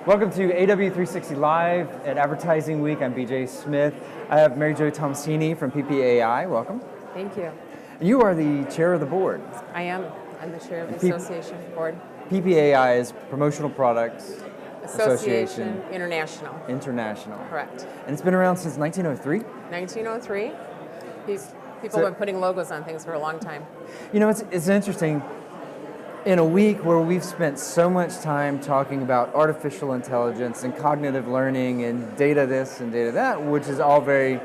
Welcome to AW360 Live at Advertising Week. I'm BJ Smith. I have Mary Jo Tomasini from PPAI. Welcome. Thank you. You are the chair of the board. I am. I'm the chair of the association board. PPAI is Promotional Products Association International. International. Correct. And it's been around since 1903? 1903. People have been putting logos on things for a long time. You know, it's interesting. In a week where we've spent so much time talking about artificial intelligence and cognitive learning and data this and data that, which is all very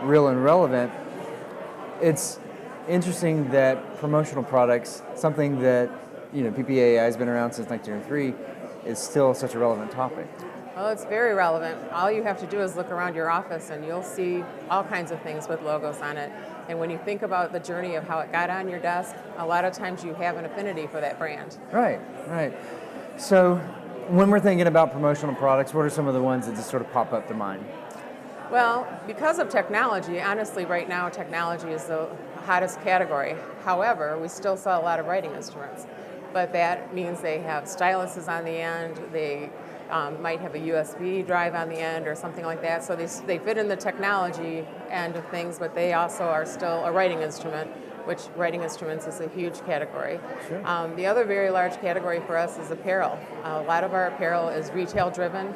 real and relevant, it's interesting that promotional products, something that PPAI has been around since 1903, is still such a relevant topic. Well, it's very relevant. All you have to do is look around your office and you'll see all kinds of things with logos on it. And when you think about the journey of how it got on your desk, a lot of times you have an affinity for that brand. Right. So when we're thinking about promotional products, what are some of the ones that just sort of pop up to mind? Well, because of technology, honestly, right now technology is the hottest category. However, we still sell a lot of writing instruments. But that means they have styluses on the end, they might have a USB drive on the end or something like that. So they fit in the technology end of things, but they also are still a writing instrument, which writing instruments is a huge category. Sure. The other very large category for us is apparel. A lot of our apparel is retail driven,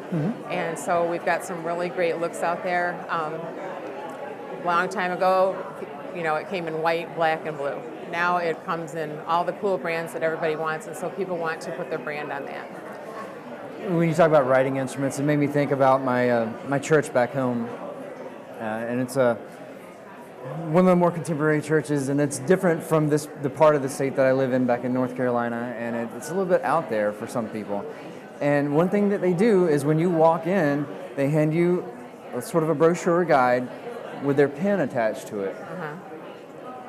and so we've got some really great looks out there. A long time ago, it came in white, black, and blue. Now it comes in all the cool brands that everybody wants, and so people want to put their brand on that. When you talk about writing instruments, it made me think about my church back home, and it's one of the more contemporary churches, and it's different from the part of the state that I live in back in North Carolina, and it's a little bit out there for some people. And one thing that they do is when you walk in, they hand you sort of a brochure guide with their pen attached to it.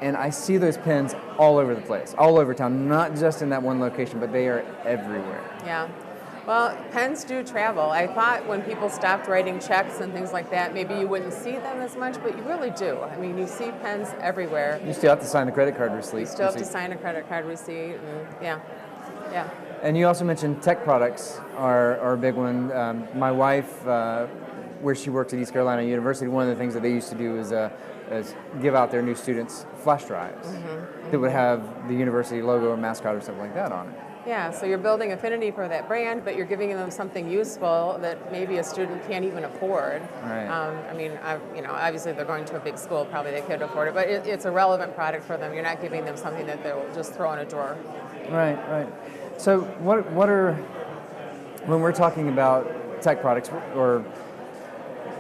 And I see those pens all over the place, all over town, not just in that one location, but they are everywhere. Yeah. Well, pens do travel. I thought when people stopped writing checks and things like that, maybe you wouldn't see them as much, but you really do. I mean, you see pens everywhere. You still have to sign the credit card receipt. You still have to sign a credit card receipt, and yeah. And you also mentioned tech products are a big one. My wife, where she works at East Carolina University, one of the things that they used to do is give out their new students flash drives that would have the university logo or mascot or something like that on it. Yeah, so you're building affinity for that brand, but you're giving them something useful that maybe a student can't even afford. Right. Obviously they're going to a big school, probably they could afford it, but it's a relevant product for them. You're not giving them something that they'll just throw in a drawer. Right. So what are, when we're talking about tech products, or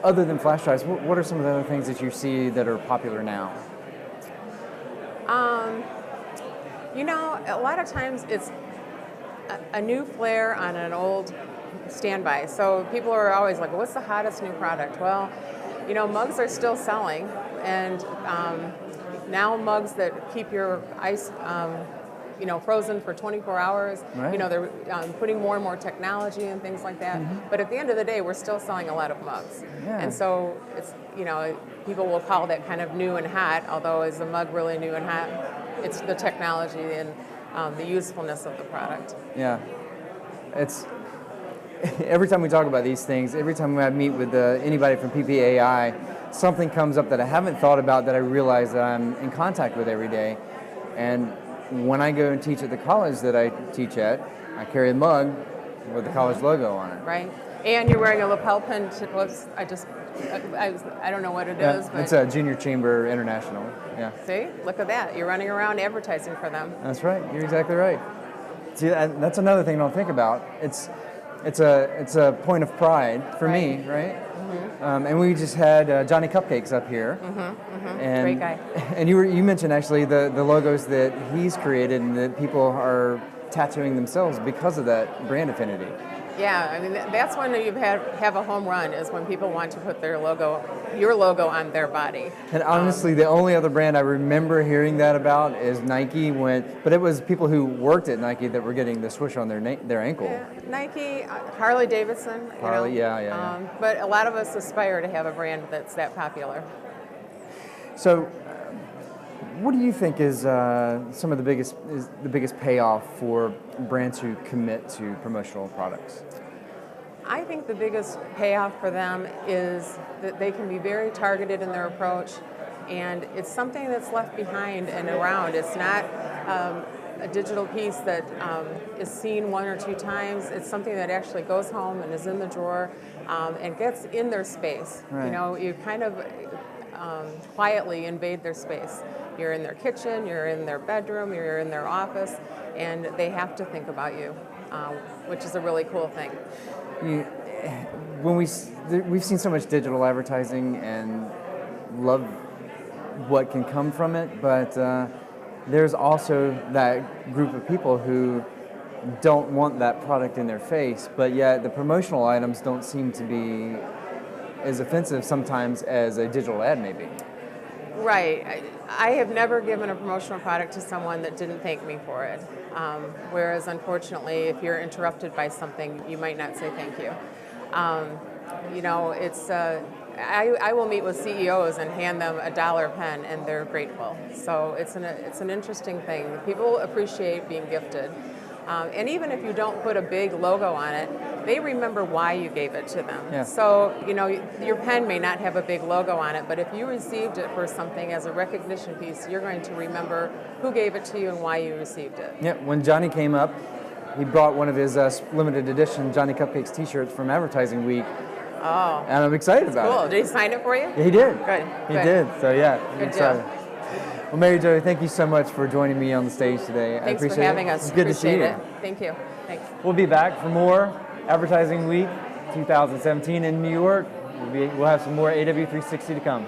other than flash drives, what are some of the other things that you see that are popular now? A lot of times it's a new flair on an old standby. So people are always like, what's the hottest new product? Well, mugs are still selling, and now mugs that keep your ice frozen for 24 hours. Right. They're putting more and more technology and things like that. But at the end of the day, we're still selling a lot of mugs. Yeah. And so it's, people will call that kind of new and hot, although is the mug really new and hot? It's the technology and the usefulness of the product. Yeah. It's every time we talk about these things, every time I meet with anybody from PPAI, something comes up that I haven't thought about that I realize that I'm in contact with every day. And when I go and teach at the college that I teach at, I carry a mug with the college logo on it. Right. And you're wearing a lapel pin. I don't know what it is. But it's a Junior Chamber International. Yeah. See, look at that. You're running around advertising for them. That's right. You're exactly right. See, that's another thing I don't think about. It's a point of pride for me, right? And we just had Johnny Cupcakes up here. And, great guy. And you mentioned actually the logos that he's created and that people are tattooing themselves because of that brand affinity. Yeah, I mean, that's when you have a home run, is when people want to put your logo on their body. And honestly, the only other brand I remember hearing that about is Nike, but it was people who worked at Nike that were getting the swoosh on their ankle. Yeah, Nike, Harley Davidson. Yeah. But a lot of us aspire to have a brand that's that popular. So, what do you think is some of the biggest payoff for brands who commit to promotional products? I think the biggest payoff for them is that they can be very targeted in their approach, and it's something that's left behind and around. It's not a digital piece that is seen one or two times. It's something that actually goes home and is in the drawer and gets in their space. Right. You know, you kind of quietly invade their space. You're in their kitchen, you're in their bedroom, you're in their office, and they have to think about you, which is a really cool thing. When we've seen so much digital advertising and love what can come from it, but there's also that group of people who don't want that product in their face, but yet the promotional items don't seem to be as offensive sometimes as a digital ad may be. Right. I have never given a promotional product to someone that didn't thank me for it. Whereas, unfortunately, if you're interrupted by something, you might not say thank you. You know, it's I will meet with CEOs and hand them a dollar pen, and they're grateful. So it's an interesting thing. People appreciate being gifted. And even if you don't put a big logo on it, they remember why you gave it to them. Yeah. So, you know, your pen may not have a big logo on it, but if you received it for something as a recognition piece, you're going to remember who gave it to you and why you received it. Yeah, when Johnny came up, he brought one of his limited edition Johnny Cupcakes t-shirts from Advertising Week. Oh. And I'm excited about Cool. it. Did he sign it for you? Yeah, he did. Good. He did. So yeah, I'm Good excited. deal. Well, Mary Jo, thank you so much for joining me on the stage today. I Thanks appreciate for having it. us. It's good to see Appreciate you. it. Thank you. Thanks. We'll be back for more Advertising Week 2017 in New York. We'll have some more AW360 to come.